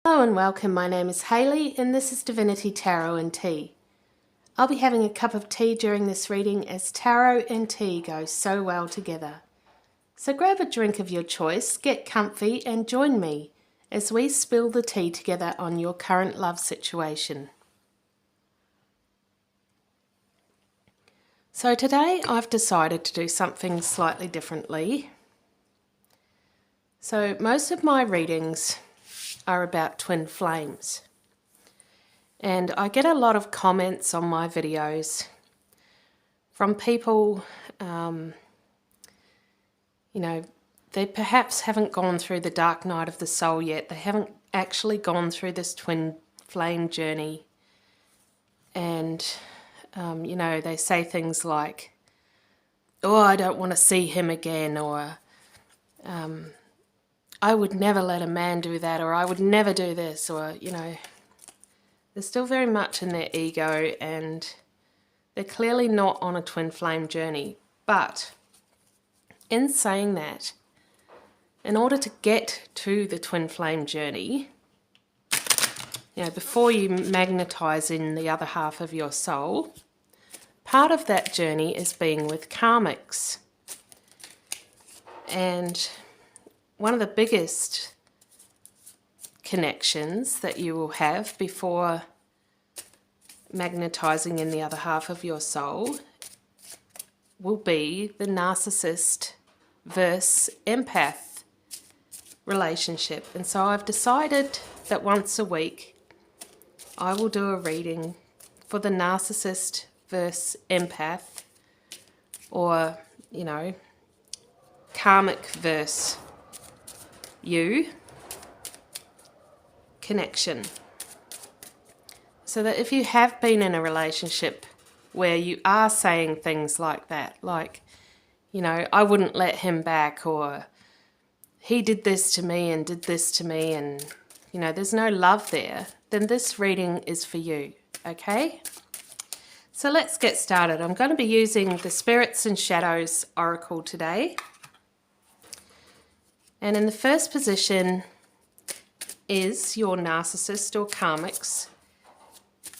Hello and welcome, my name is Hayley and this is Divinity Tarot and Tea. I'll be having a cup of tea during this reading as tarot and tea go so well together. So grab a drink of your choice, get comfy and join me as we spill the tea together on your current love situation. So today I've decided to do something slightly differently. So most of my readings are about twin flames. And I get a lot of comments on my videos from people, they perhaps haven't gone through the dark night of the soul yet. They haven't actually gone through this twin flame journey. And, they say things like, oh, I don't want to see him again, or I would never let a man do that, or I would never do this, or, they're still very much in their ego and they're clearly not on a twin flame journey. But in saying that, in order to get to the twin flame journey, before you magnetize in the other half of your soul, part of that journey is being with karmics. And one of the biggest connections that you will have before magnetizing in the other half of your soul will be the narcissist versus empath relationship. And so I've decided that once a week I will do a reading for the narcissist versus empath, or karmic versus you connection. So that if you have been in a relationship where you are saying things like that, like, I wouldn't let him back, or he did this to me and did this to me, and, there's no love there, then this reading is for you, okay? So let's get started. I'm going to be using the Spirits and Shadows Oracle today. And in the first position is your narcissist or karmic's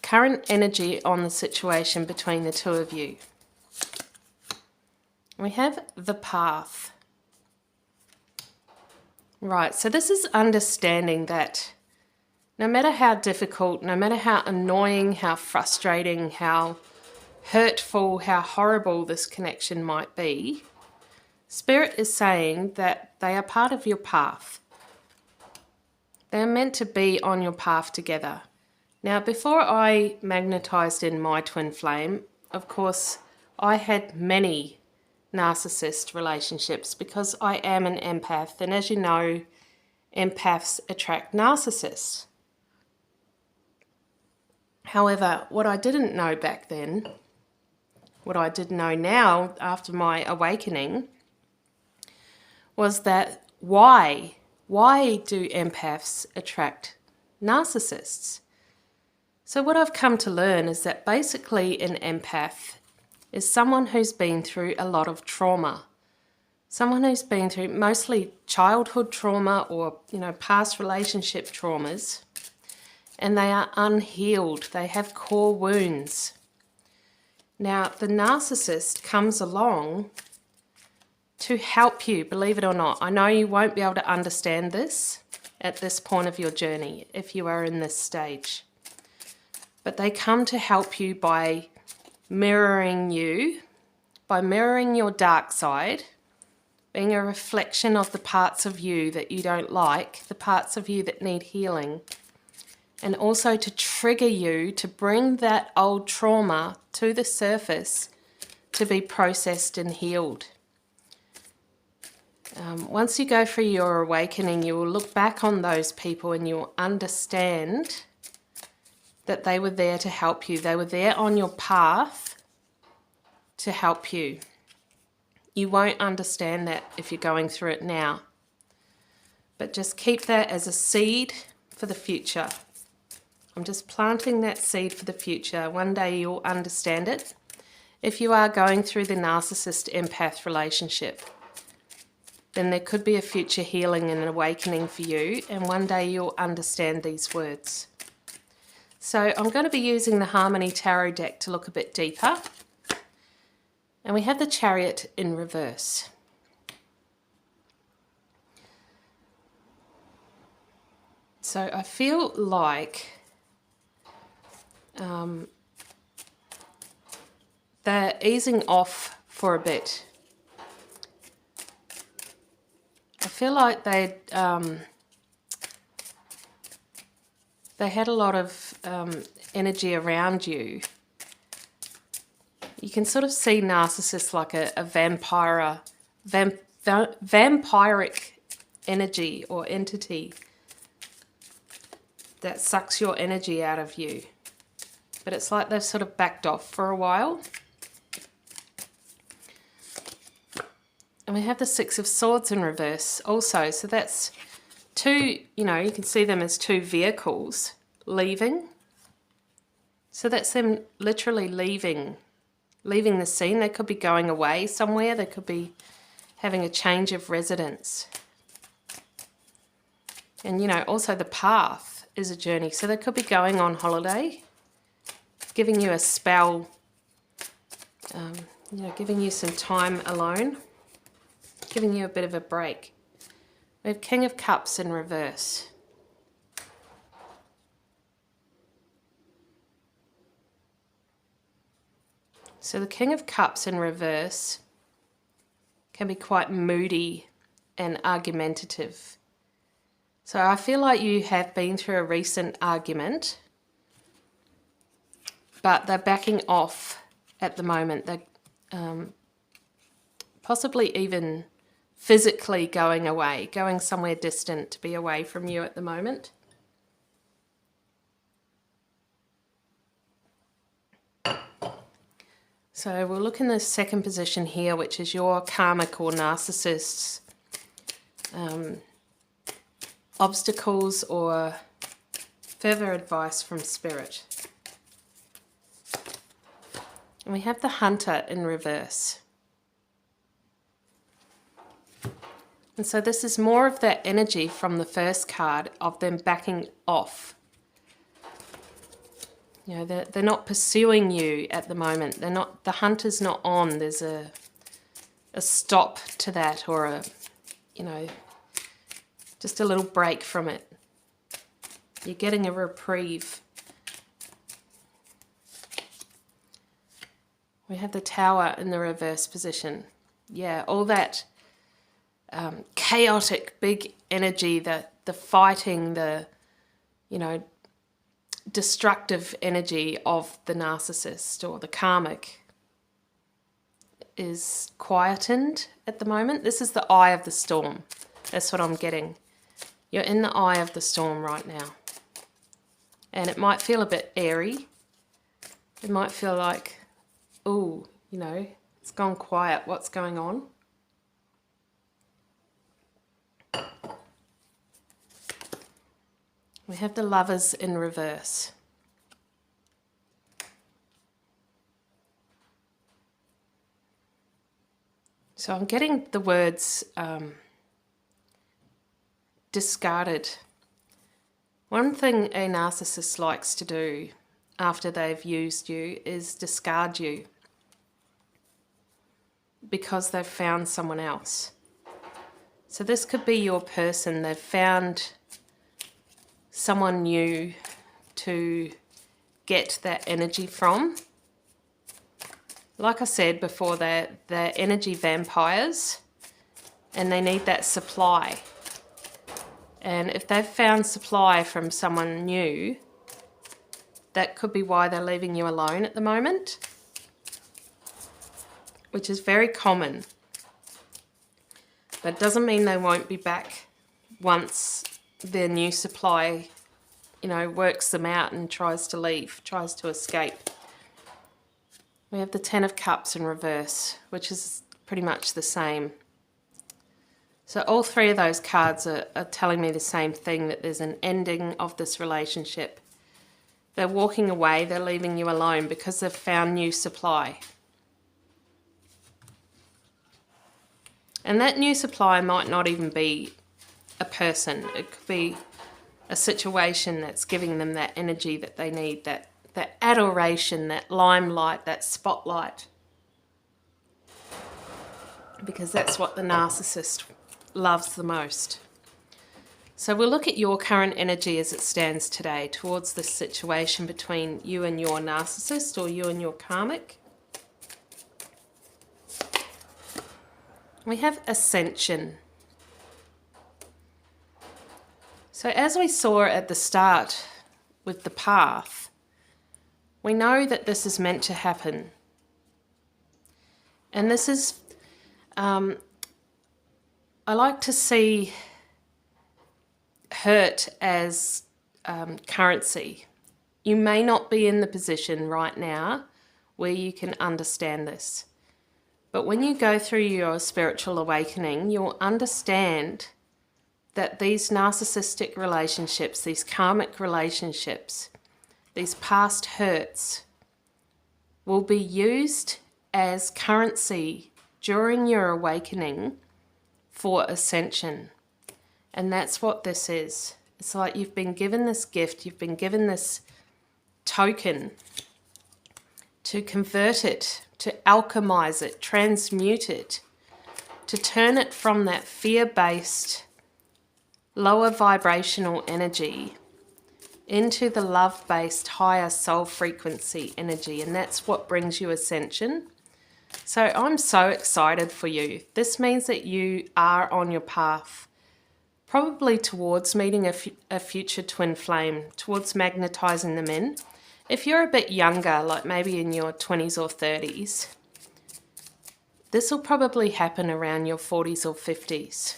current energy on the situation between the two of you. We have the path. Right, so this is understanding that no matter how difficult, no matter how annoying, how frustrating, how hurtful, how horrible this connection might be, Spirit is saying that they are part of your path. They're meant to be on your path together. Now, before I magnetized in my twin flame, of course, I had many narcissist relationships because I am an empath. And as you know, empaths attract narcissists. However, what I didn't know back then, what I did know now after my awakening, was that why do empaths attract narcissists? So what I've come to learn is that basically an empath is someone who's been through a lot of trauma. Someone who's been through mostly childhood trauma or, past relationship traumas, and they are unhealed. They have core wounds. Now, the narcissist comes along to help you, believe it or not. I know you won't be able to understand this at this point of your journey if you are in this stage. But they come to help you by mirroring you, by mirroring your dark side, being a reflection of the parts of you that you don't like, the parts of you that need healing, and also to trigger you to bring that old trauma to the surface to be processed and healed. Once you go through your awakening, you will look back on those people and you will understand that they were there to help you. They were there on your path to help you. You won't understand that if you're going through it now. But just keep that as a seed for the future. I'm just planting that seed for the future. One day you'll understand it if you are going through the narcissist empath relationship. then there could be a future healing and an awakening for you, and one day you'll understand these words. So I'm going to be using the Harmony Tarot deck to look a bit deeper. And we have the Chariot in reverse. So I feel like they're easing off for a bit. I feel like they had a lot of energy around you. You can sort of see Narcissist like a vampiric energy or entity that sucks your energy out of you. But it's like they've sort of backed off for a while. And we have the Six of Swords in reverse also. So that's two, you can see them as two vehicles leaving. So that's them literally leaving the scene. They could be going away somewhere. They could be having a change of residence. And, also the path is a journey. So they could be going on holiday, giving you a spell, giving you some time alone, giving you a bit of a break. We have King of Cups in reverse. So the King of Cups in reverse can be quite moody and argumentative. So I feel like you have been through a recent argument, but they're backing off at the moment. They're possibly even physically going away, going somewhere distant to be away from you at the moment. So we'll look in the second position here, which is your karmic or narcissist's obstacles or further advice from Spirit. And we have the Hunter in reverse. And so this is more of that energy from the first card of them backing off. They're not pursuing you at the moment. The hunter's not on. There's a stop to that, or just a little break from it. You're getting a reprieve. We have the Tower in the reverse position. Yeah, all that chaotic big energy, the fighting, the destructive energy of the narcissist or the karmic is quietened at the moment. This is the eye of the storm. That's what I'm getting. You're in the eye of the storm right now. And it might feel a bit airy. It might feel like, ooh, it's gone quiet. What's going on? We have the Lovers in reverse. So I'm getting the words discarded. One thing a narcissist likes to do after they've used you is discard you because they've found someone else. So this could be your person. They've found someone new to get that energy from. Like I said before, they're energy vampires and they need that supply. And if they've found supply from someone new, that could be why they're leaving you alone at the moment, which is very common. But it doesn't mean they won't be back once their new supply, works them out and tries to leave, tries to escape. We have the Ten of Cups in reverse, which is pretty much the same. So all three of those cards are telling me the same thing, that there's an ending of this relationship. They're walking away, they're leaving you alone because they've found new supply. And that new supply might not even be a person. It could be a situation that's giving them that energy that they need, that adoration, that limelight, that spotlight. Because that's what the narcissist loves the most. So we'll look at your current energy as it stands today towards this situation between you and your narcissist, or you and your karmic. We have ascension. So as we saw at the start with the path, we know that this is meant to happen. And this is, I like to see hurt as currency. You may not be in the position right now where you can understand this. But when you go through your spiritual awakening, you'll understand that these narcissistic relationships, these karmic relationships, these past hurts will be used as currency during your awakening for ascension. And that's what this is. It's like you've been given this gift, you've been given this token to convert it, to alchemize it, transmute it, to turn it from that fear-based, lower vibrational energy into the love-based, higher soul frequency energy. And that's what brings you ascension. So I'm so excited for you. This means that you are on your path, probably towards meeting a future twin flame, towards magnetizing them in. If you're a bit younger, like maybe in your 20s or 30s, this will probably happen around your 40s or 50s.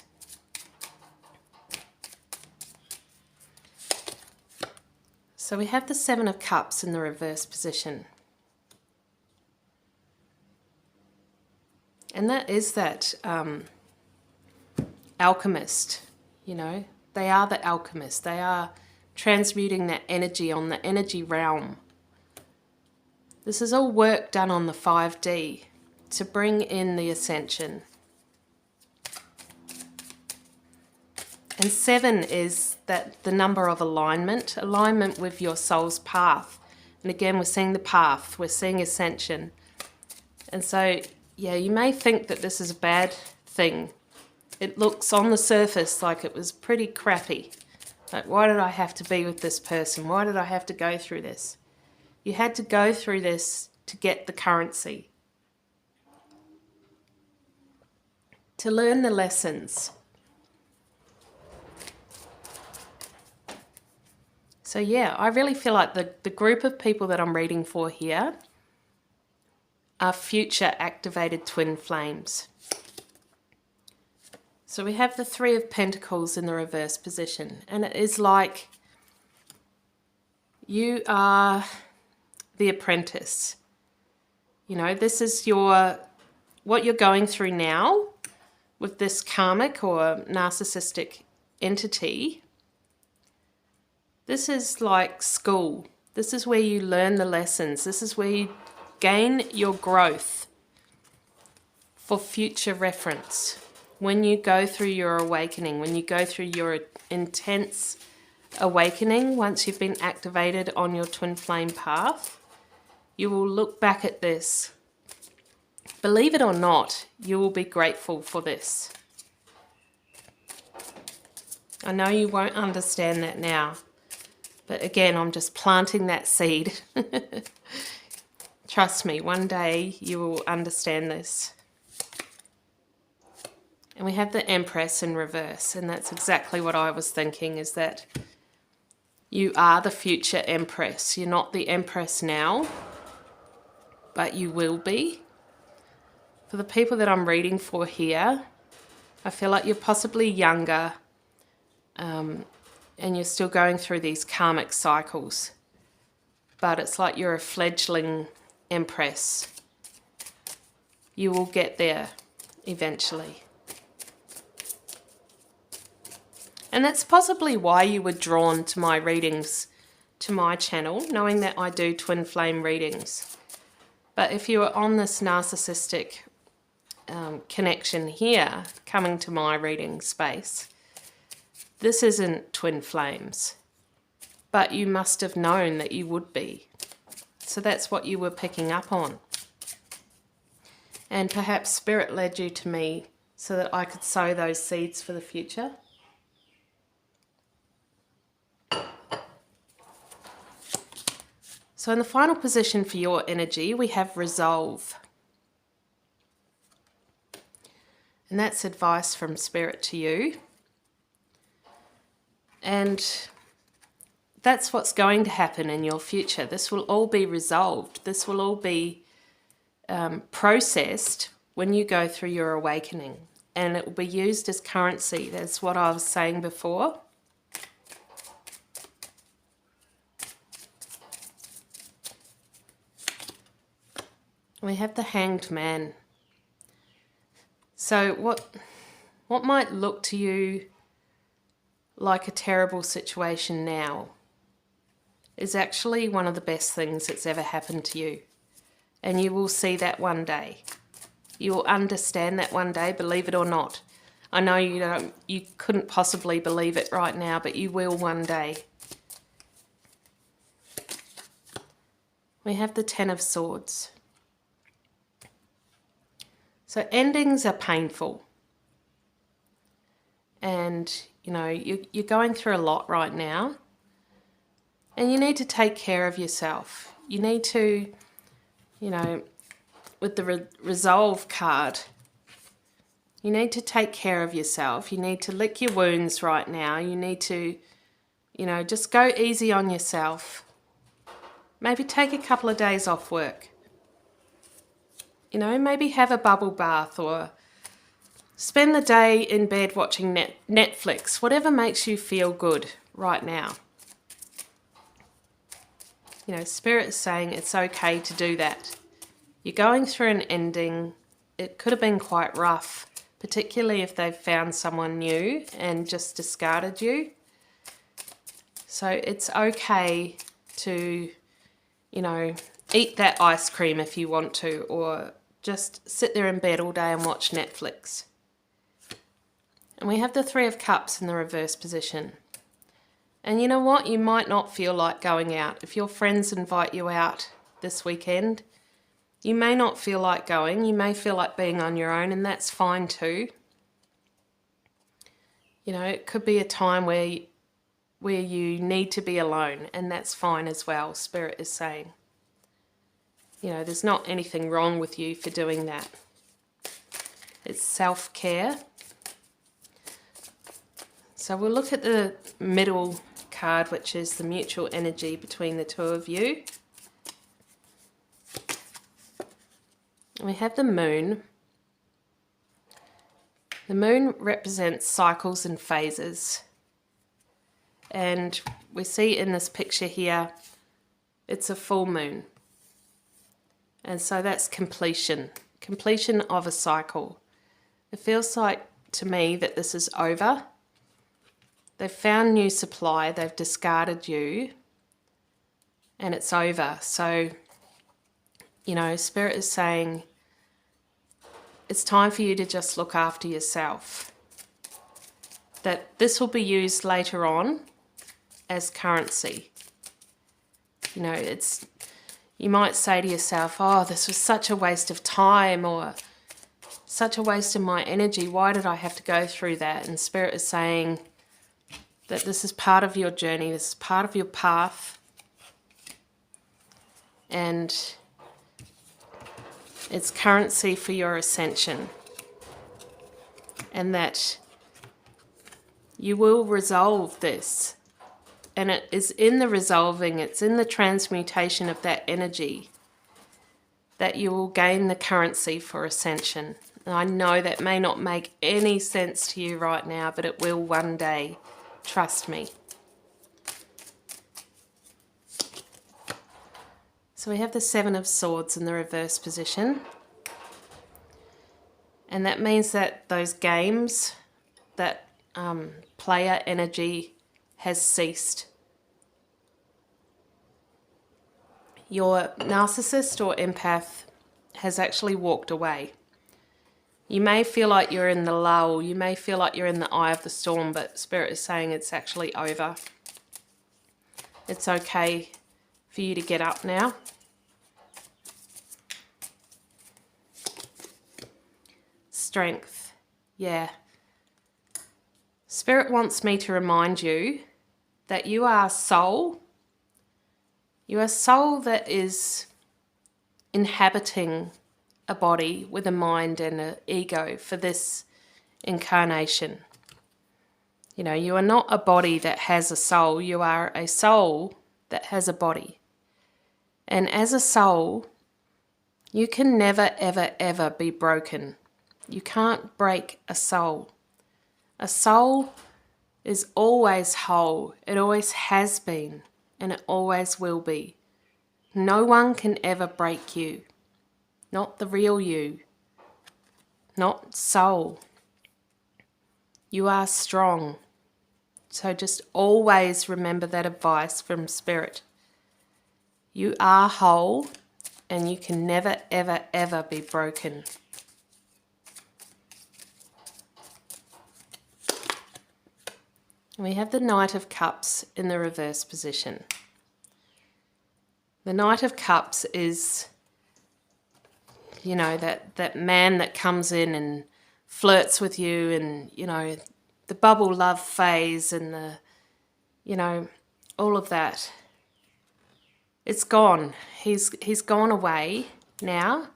So we have the Seven of Cups in the reverse position. And that is that alchemist, you know. They are the alchemist. They are transmuting that energy on the energy realm. This is all work done on the 5D to bring in the ascension. And 7 is that the number of alignment with your soul's path. And again, we're seeing the path, we're seeing ascension. And so, yeah, you may think that this is a bad thing. It looks on the surface like it was pretty crappy. Like, why did I have to be with this person? Why did I have to go through this? You had to go through this to get the currency. To learn the lessons. So yeah, I really feel like the group of people that I'm reading for here are future activated twin flames. So we have the Three of Pentacles in the reverse position, and it is like you are the apprentice. You know, this is what you're going through now with this karmic or narcissistic entity. This is like school. This is where you learn the lessons. This is where you gain your growth for future reference. When you go through your awakening, when you go through your intense awakening, once you've been activated on your twin flame path, you will look back at this. Believe it or not, you will be grateful for this. I know you won't understand that now, but again, I'm just planting that seed. Trust me, one day you will understand this. And we have the Empress in reverse, and that's exactly what I was thinking, is that you are the future Empress. You're not the Empress now, but you will be. For the people that I'm reading for here, I feel like you're possibly younger, and you're still going through these karmic cycles. But it's like you're a fledgling Empress. You will get there eventually. And that's possibly why you were drawn to my readings, to my channel, knowing that I do twin flame readings. But if you are on this narcissistic connection here, coming to my reading space, this isn't twin flames, but you must have known that you would be. So that's what you were picking up on. And perhaps Spirit led you to me so that I could sow those seeds for the future. So in the final position for your energy, we have resolve. And that's advice from Spirit to you. And that's what's going to happen in your future. This will all be resolved. This will all be processed when you go through your awakening. And it will be used as currency. That's what I was saying before. We have the Hanged Man. So what might look to you like a terrible situation now is actually one of the best things that's ever happened to you. And you will see that one day. You will understand that one day, believe it or not. I know you couldn't possibly believe it right now, but you will one day. We have the Ten of Swords. So endings are painful. And, you're going through a lot right now. And you need to take care of yourself. You need to, with the Resolve card, you need to take care of yourself. You need to lick your wounds right now. You need to, just go easy on yourself. Maybe take a couple of days off work. Maybe have a bubble bath or spend the day in bed watching Netflix, whatever makes you feel good right now. Spirit is saying it's okay to do that. You're going through an ending. It could have been quite rough, particularly if they've found someone new and just discarded you. So it's okay to, eat that ice cream if you want to, or just sit there in bed all day and watch Netflix. And we have the Three of Cups in the reverse position. And you know what? You might not feel like going out. If your friends invite you out this weekend, you may not feel like going. You may feel like being on your own, and that's fine too. It could be a time where you need to be alone, and that's fine as well, Spirit is saying. There's not anything wrong with you for doing that. It's self-care. So we'll look at the middle card, which is the mutual energy between the two of you. We have the Moon. The Moon represents cycles and phases. And we see in this picture here, it's a full moon. And so that's completion of a cycle. It feels like to me that this is over. They've found new supply, they've discarded you, and it's over. So, Spirit is saying it's time for you to just look after yourself. That this will be used later on as currency. You might say to yourself, oh, this was such a waste of time, or such a waste of my energy. Why did I have to go through that? And Spirit is saying that this is part of your journey. This is part of your path. And it's currency for your ascension. And that you will resolve this. And it is in the resolving, it's in the transmutation of that energy that you will gain the currency for ascension. And I know that may not make any sense to you right now, but it will one day. Trust me. So we have the Seven of Swords in the reverse position. And that means that those games, that player energy has ceased. Your narcissist or empath has actually walked away. You may feel like you're in the lull. You may feel like you're in the eye of the storm, but Spirit is saying it's actually over. It's okay for you to get up now. Strength. Yeah. Spirit wants me to remind you that you are soul. You are soul that is inhabiting a body with a mind and an ego for this incarnation. You know, you are not a body that has a soul. You are a soul that has a body. And as a soul, you can never, ever, ever be broken. You can't break a soul. A soul is always whole. It always has been, and it always will be. No one can ever break you. Not the real you. Not soul. You are strong. So just always remember that advice from Spirit. You are whole, and you can never, ever, ever be broken. We have the Knight of Cups in the reverse position. The Knight of Cups is, you know, that man that comes in and flirts with you, and, you know, the bubble love phase and the, you know, all of that. It's gone. He's gone away now,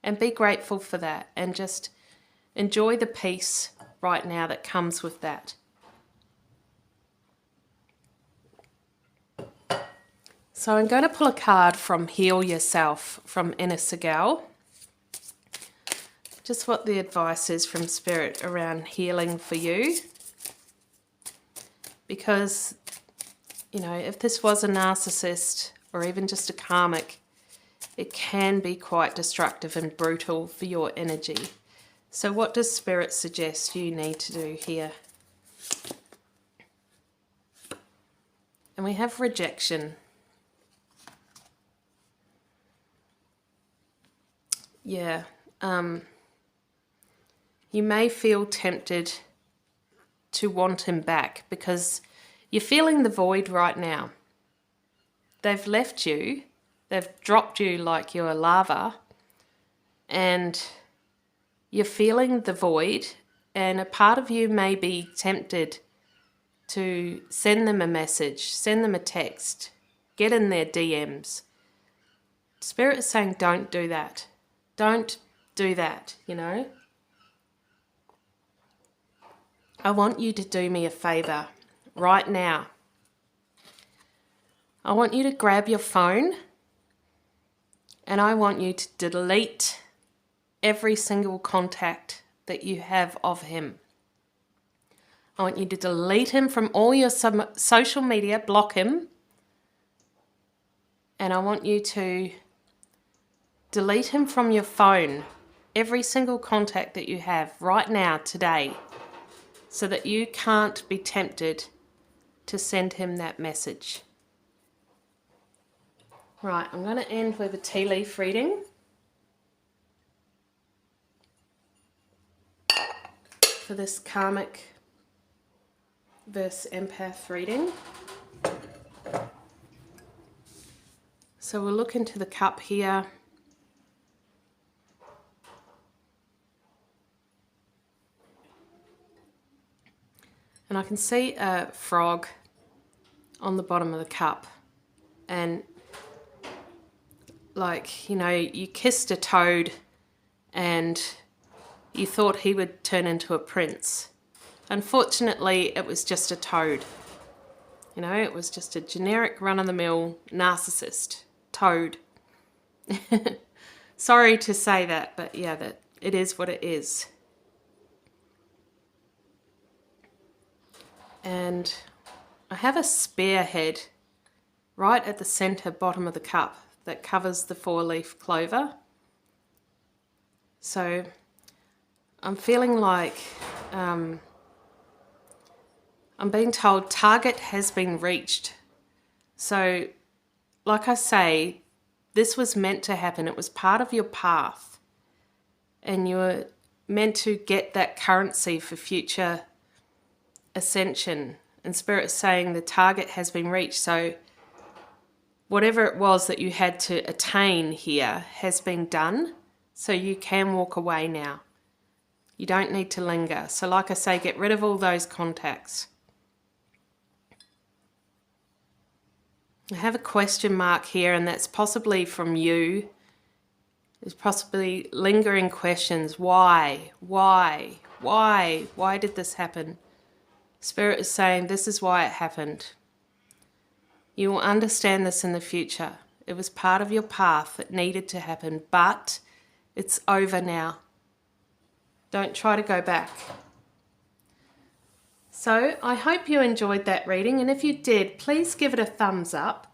and be grateful for that and just enjoy the peace right now that comes with that. So I'm going to pull a card from Heal Yourself from Inner Segal. Just what the advice is from Spirit around healing for you. Because, you know, if this was a narcissist or even just a karmic, it can be quite destructive and brutal for your energy. So what does Spirit suggest you need to do here? And we have rejection. Yeah. You may feel tempted to want him back because you're feeling the void right now. They've left you. They've dropped you like you're lava. And you're feeling the void. And a part of you may be tempted to send them a message, send them a text, get in their DMs. Spirit is saying don't do that. Don't do that, you know. I want you to do me a favor right now. I want you to grab your phone and I want you to delete every single contact that you have of him. I want you to delete him from all your social media, block him, and I want you to delete him from your phone, every single contact that you have right now, today, so that you can't be tempted to send him that message. Right, I'm going to end with a tea leaf reading. For this Karmic versus Empath reading. So we'll look into the cup here. And I can see a frog on the bottom of the cup. And like, you know, you kissed a toad and you thought he would turn into a prince. Unfortunately, it was just a toad. You know, it was just a generic run-of-the-mill narcissist toad. Sorry to say that, but yeah, that it is what it is. And I have a spearhead right at the center bottom of the cup that covers the 4-leaf clover. So I'm feeling like I'm being told target has been reached. So like I say, this was meant to happen. It was part of your path. And you're meant to get that currency for future ascension. And Spirit is saying the target has been reached. So whatever it was that you had to attain here has been done. So you can walk away now. You don't need to linger. So like I say, get rid of all those contacts. I have a question mark here, and that's possibly from you. There's possibly lingering questions. Why? Why? Why? Why did this happen? Spirit is saying this is why it happened. You will understand this in the future. It was part of your path. It needed to happen, but it's over now. Don't try to go back. So I hope you enjoyed that reading, and if you did, please give it a thumbs up.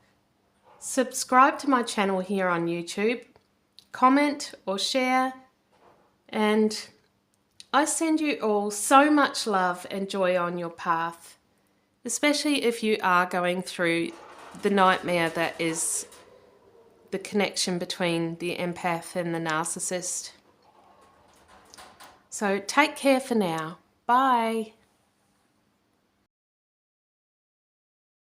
Subscribe to my channel here on YouTube. Comment or share, and I send you all so much love and joy on your path, especially if you are going through the nightmare that is the connection between the empath and the narcissist. So take care for now. Bye.